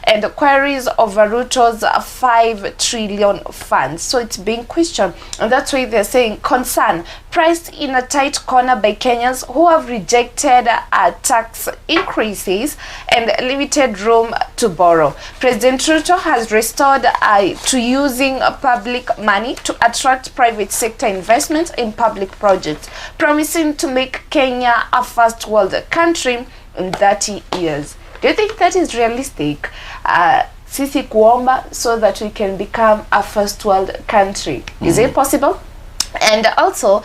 and queries over Ruto's 5 trillion funds. So it's being questioned, and that's why they're saying concern priced in a tight corner by Kenyans who have rejected tax increases and limited room to borrow. President Ruto has restored to using public money to attract private sector investments in public projects, promising to make Kenya a first world country in 30 years. Do you think that is realistic? Sisi kuomba so that we can become a first world country. Is it possible? And also,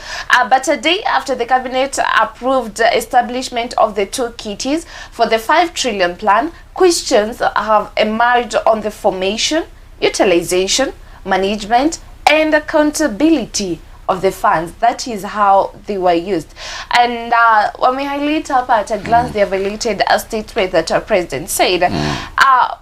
but a day after the cabinet approved the establishment of the two kitties for the 5 trillion plan, questions have emerged on the formation, utilization, management, and accountability of the funds. That is how they were used. And when we highlight up at a glance, they have highlighted a statement that our president said,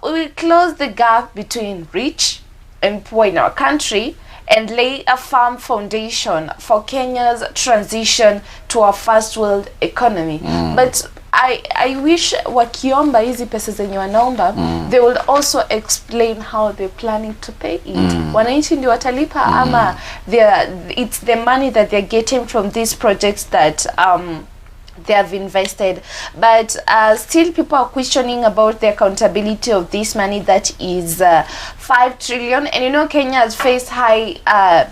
we will close the gap between rich and poor in our country and lay a firm foundation for Kenya's transition to a first world economy. But I wish wakiomba hizi pesa zenye wanaomba, they will also explain how they're planning to pay it. Wananchi ndio watalipa ama it's the money that they're getting from these projects that they have invested. But still people are questioning about the accountability of this money that is 5 trillion. And you know, Kenya has faced high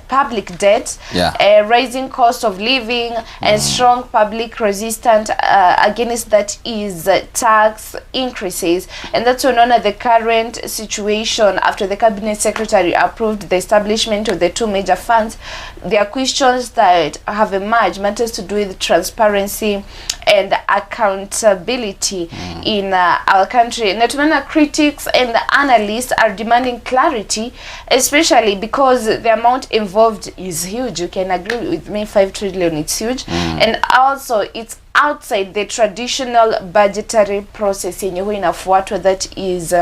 public debt, rising cost of living, and strong public resistance against that is tax increases. And that's known as the current situation after the cabinet secretary approved the establishment of the two major funds. There are questions that have emerged, matters to do with transparency and accountability in our country. Natural critics and analysts are demanding clarity, especially because the amount involved is huge. You can agree with me, 5 trillion, it's huge. And also it's outside the traditional budgetary process in inafuatwa that is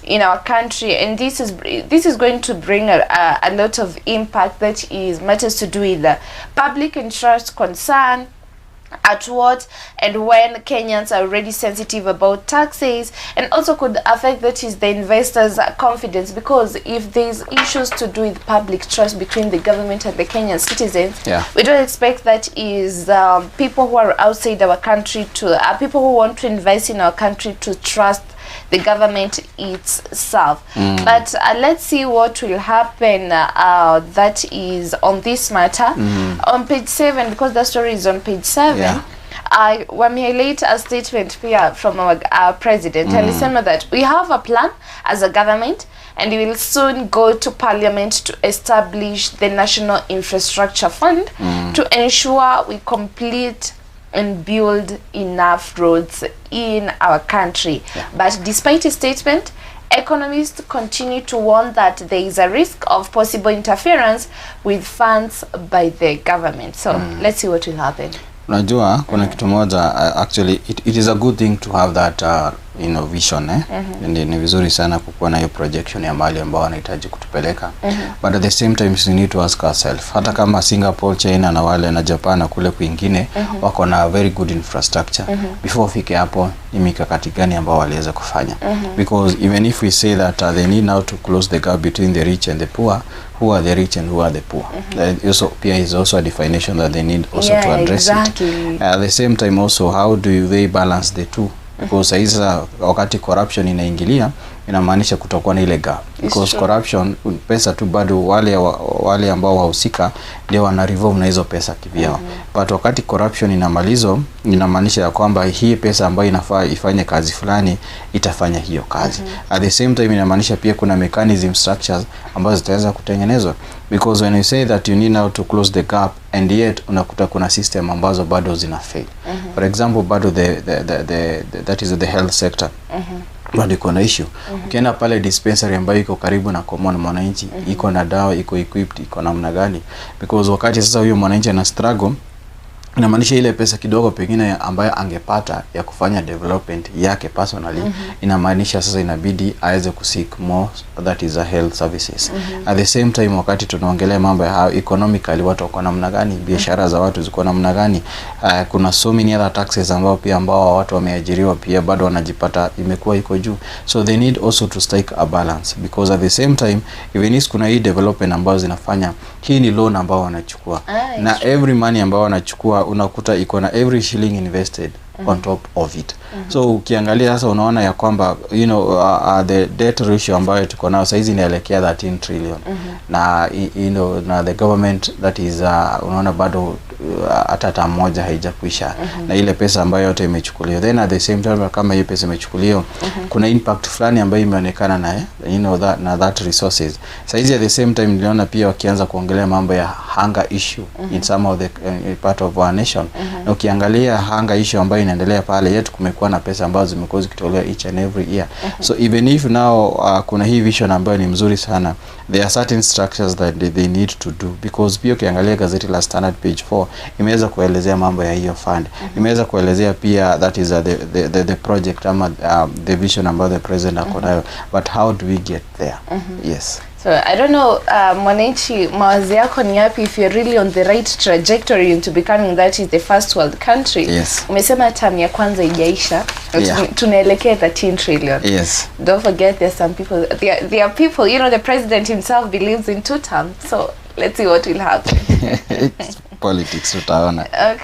in our country, and this is going to bring a lot of impact that is matters to do with public interest, concern at what and when Kenyans are already sensitive about taxes, and also could affect that is the investors' confidence, because if there's issues to do with public trust between the government and the Kenyan citizens, we don't expect that is people who are outside our country to people who want to invest in our country to trust the government itself. But let's see what will happen that is on this matter. On page 7, because the story is on page 7, when we highlight a statement here from our president, alisema that we have a plan as a government and we will soon go to parliament to establish the National Infrastructure Fund to ensure we complete and build enough roads in our country. But despite his statement, economists continue to warn that there is a risk of possible interference with funds by the government. So let's see what will happen. Unajua kuna kitu moja, actually it is a good thing to have that vision ni vizuri sana kukuwa na hiyo projection ya mali ambao wanahitaji kutupeleka, but at the same time we need to ask ourselves, hata kama Singapore, China na wale na Japan na kule kwingine wako na very good infrastructure, before fike hapo ni mikakati gani ambao waliweza kufanya? Because even if we say that they need now to close the gap between the rich and the poor, who are the rich and who are the poor? Also is also a definition that they need also to address it. At the same time also, how do they balance the two? Because isa wakati corruption inaingilia, inamaanisha kutakuwa na ile gap, because corruption pesa tu bado wale ambao wahusika ndio wana revolve na hizo pesa kivyao. But wakati corruption inamalizwa, inamaanisha ya kwamba hii pesa ambayo inafaa ifanye kazi fulani itafanya hiyo kazi. At the same time inamaanisha pia kuna mechanism structures ambazo zitaweza kutengenezwa, because when you say that you need now to close the gap and yet unakuta kuna system ambazo bado zina fail. For example, bado that is the health sector. Bado iko na issue. Ukienda pale dispensary ambayo iko karibu na common mwananchi, iko na dawa, iko equipped, iko namna gani? Because wakati sasa huyo mwananchi ana struggle inamaanisha ile pesa kidogo pengine ambayo angepata ya kufanya development yake personally, inamaanisha sasa inabidi aweze kuseek more, that is a health services. At the same time, wakati tunaongelea mambo ya how economically watu wako namna gani, biashara za watu ziko namna gani, kuna so many other taxes ambao watu wameajiriwa pia bado wanajipata imekuwa iko juu. So they need also to strike a balance, because at the same time even if kuna hii development ambazo zinafanya, hii ni loan ambao wanachukua, na every money ambao wanachukua unakuta iko na every shilling invested on top of it. So ukiangalia sasa unaona ya kwamba the debt ratio ambayo tuko nayo sasa hizi inaelekea 13 trillion. Na na the government that is unaona bado hata moja haijakuisha na ile pesa ambayo yote imechukuliwa. Then at the same time kama hiyo pesa imechukuliwa, kuna impact fulani ambayo imeonekana na that resources. Sasa hizi at the same time niliona pia wakianza kuongelea mambo ya hunger issue in some of the part of our nation. Na ukiangalia hunger issue ambayo inaendelea pale, yetu kumekuwa na pesa ambazo zimekuwa zikitolewa each and every year. So even if now kuna hii vision ambayo ni mzuri sana, there are certain structures that they need to do, because pia ukiangalia gazeti la Standard page 4 imeweza kuelezea mambo ya hiyo fund, imeweza kuelezea pia that is the project ama the vision ambayo the president akonayo, but how do we get there? Yes. So I don't know, mwananchi, mawazo yako ni yapi if you're really on the right trajectory into becoming that is the first world country? Yes. Umesema term ya kwanza ijaisha, tunaelekea 13 trillion. Yes. Don't forget there's some people, there are people, the president himself believes in 2 terms. So let's see what will happen. It's politics, tutaona. Okay.